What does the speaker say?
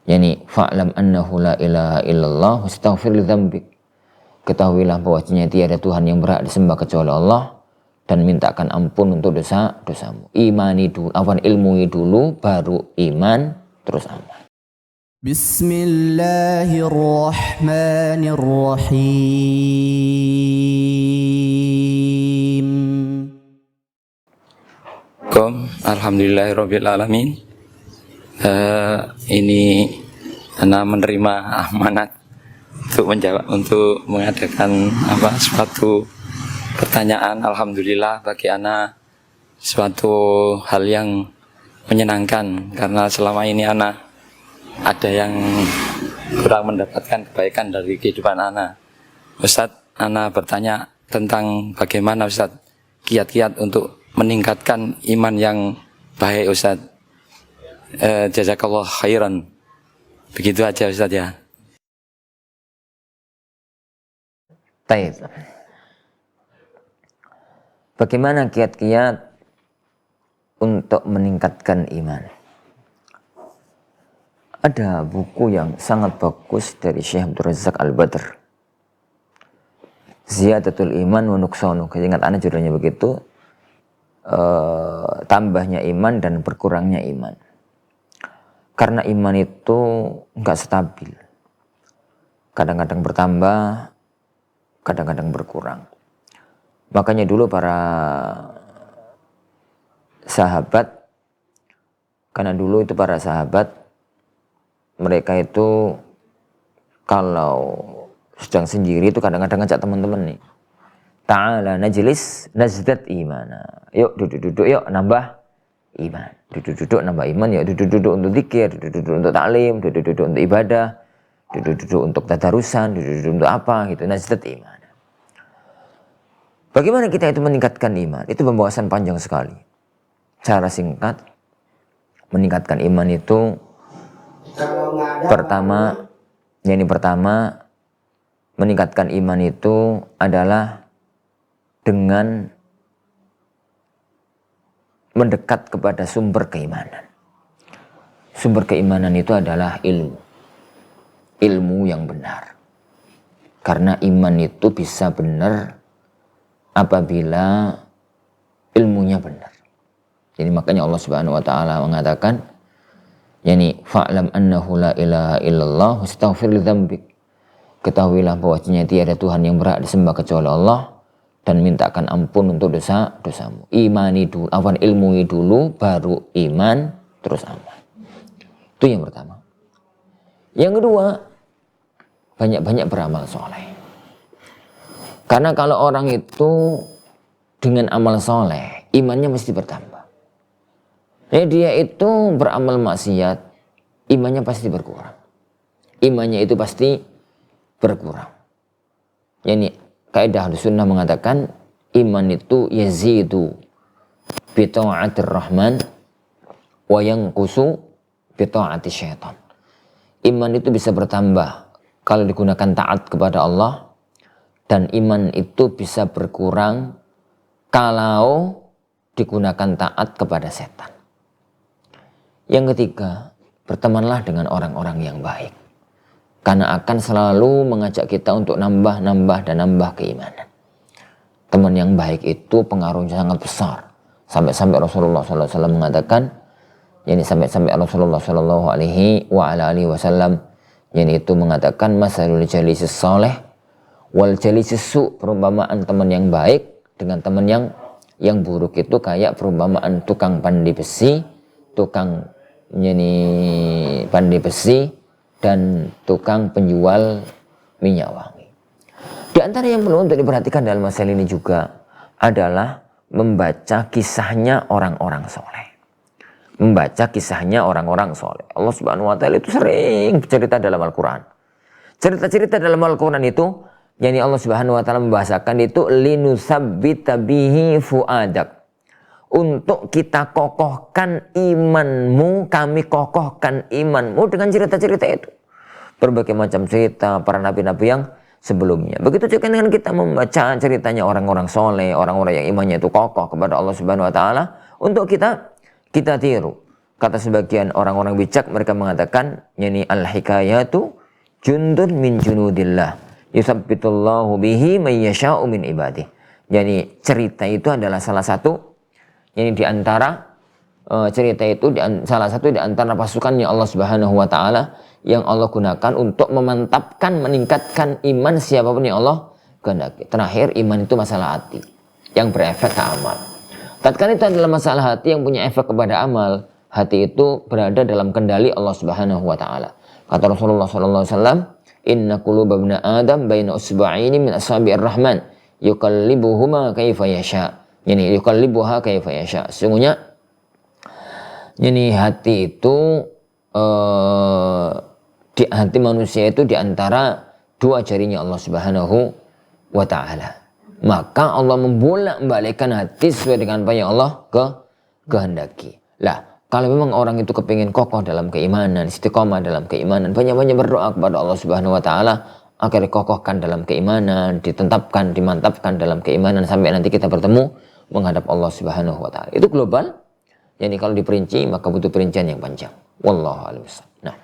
Yani fa'lam annahu la ilaha illallah wastaghfir li dzambik. Ketahuilah bahwasanya tiada Tuhan yang berhak disembah kecuali Allah dan mintakan ampun untuk dosa-dosamu. Imani dulu, ilmui dulu, baru iman, terus amal. Bismillahirrahmanirrahim. Alhamdulillahirabbil alamin. Ini Ana menerima amanat untuk mengadakan suatu pertanyaan. Alhamdulillah bagi Ana suatu hal yang menyenangkan, karena selama ini Ana ada yang kurang mendapatkan kebaikan dari kehidupan Ana. Ustadz, Ana bertanya tentang bagaimana Ustadz kiat-kiat untuk meningkatkan iman yang baik Ustadz. Jazakallah khairan. Begitu aja Ustadz ya. Baik. Bagaimana kiat-kiat untuk meningkatkan iman? Ada buku yang sangat bagus dari Syekh Abdul Razak Al-Badr, Ziyadatul Iman wa Nuqsanu. Ingat Anda judulnya begitu, tambahnya iman dan berkurangnya iman. Karena iman itu enggak stabil. Kadang-kadang bertambah, kadang-kadang berkurang. Makanya dulu para sahabat, karena dulu itu para sahabat, mereka itu kalau sedang sendiri itu kadang-kadang ngajak teman-teman nih. Ta'ala najlis nazdat imana. Yuk duduk-duduk, yuk nambah iman. Duduk-duduk nambah iman, yuk duduk-duduk untuk zikir, duduk-duduk untuk taklim, duduk-duduk untuk ibadah, duduk-duduk untuk tadarusan, duduk-duduk untuk apa gitu. Nazdat iman. Bagaimana kita itu meningkatkan iman? Itu pembahasan panjang sekali. Cara singkat meningkatkan iman itu pertama meningkatkan iman itu adalah dengan mendekat kepada sumber keimanan. Sumber keimanan itu adalah ilmu yang benar. Karena iman itu bisa benar apabila ilmunya benar. Jadi makanya Allah Subhanahu wa taala mengatakan, yani fa'lam annahu la ilaha illallah wastaghfir li dzambik. Ketahuilah bahwasanya tiada Tuhan yang berhak disembah kecuali Allah dan mintakan ampun untuk dosa-dosamu. Ilmui dulu, baru iman, terus amal. Itu yang pertama. Yang kedua, banyak-banyak beramal soleh. Karena kalau orang itu dengan amal soleh, imannya mesti bertambah. Dia itu beramal maksiat, imannya pasti berkurang. Imannya itu pasti berkurang. Yani kaidah Ahlussunnah mengatakan iman itu yazidu bi ta'atir rahman wa yanqusu bi ta'ati syaitan. Iman itu bisa bertambah kalau digunakan taat kepada Allah, dan iman itu bisa berkurang kalau digunakan taat kepada setan. Yang ketiga, bertemanlah dengan orang-orang yang baik. Karena akan selalu mengajak kita untuk nambah keimanan. Teman yang baik itu pengaruhnya sangat besar. Sampai-sampai Rasulullah SAW mengatakan, yani sampai Rasulullah SAW yani itu mengatakan, masalul jalisis soleh wal jalisis su, perumpamaan teman yang baik dengan teman yang buruk itu kayak perumpamaan tukang pandai besi, dan tukang penjual minyak wangi. Di antara yang perlu untuk diperhatikan dalam masalah ini juga adalah membaca kisahnya orang-orang soleh. Membaca kisahnya orang-orang soleh. Allah Subhanahu wa taala itu sering bercerita dalam Al-Quran. Cerita-cerita dalam Al-Quran itu, yani Allah Subhanahu wa taala membahasakan itu linusabbita bihi fuadak. Untuk kita kokohkan imanmu, kami kokohkan imanmu dengan cerita-cerita itu. Berbagai macam cerita para nabi-nabi yang sebelumnya. Begitu juga dengan kita membaca ceritanya orang-orang soleh, orang-orang yang imannya itu kokoh kepada Allah Subhanahu wa taala, untuk kita tiru. kata sebagian orang-orang bijak, mereka mengatakan yani al-hikayatu jundun min junudillah yusabbitullahu bihi may yasha'u min ibadih. Jadi cerita itu adalah salah satu yani di antara cerita itu salah satu di antara pasukannya Allah Subhanahu wa taala yang Allah gunakan untuk memantapkan, meningkatkan iman siapapun yang Allah kehendaki. Terakhir, iman itu masalah hati yang berefek ke amal. Tatkala itu adalah masalah hati yang punya efek kepada amal, hati itu berada dalam kendali Allah Subhanahu wa taala. Kata Rasulullah sallallahu alaihi wasallam, "Inna quluba ibni Adam baina usba'aini min asabi'ir rahman, yuqallibuhuma kaifa yasha." Yani yuqallibuha kaifa yasha. Sesungguhnya yani hati itu di hati manusia itu di antara dua jarinya Allah Subhanahu wa taala. Maka Allah membolak-balikkan hati sesuai dengan apa yang Allah kehendaki. Lah, kalau memang orang itu kepingin kokoh dalam keimanan, istiqomah dalam keimanan, banyak-banyak berdoa kepada Allah Subhanahu wa taala agar dikokohkan dalam keimanan, ditentapkan, dimantapkan dalam keimanan sampai nanti kita bertemu menghadap Allah Subhanahu wa taala. Itu global. Jadi kalau diperinci maka butuh perincian yang panjang. Wallahu a'lam. Nah,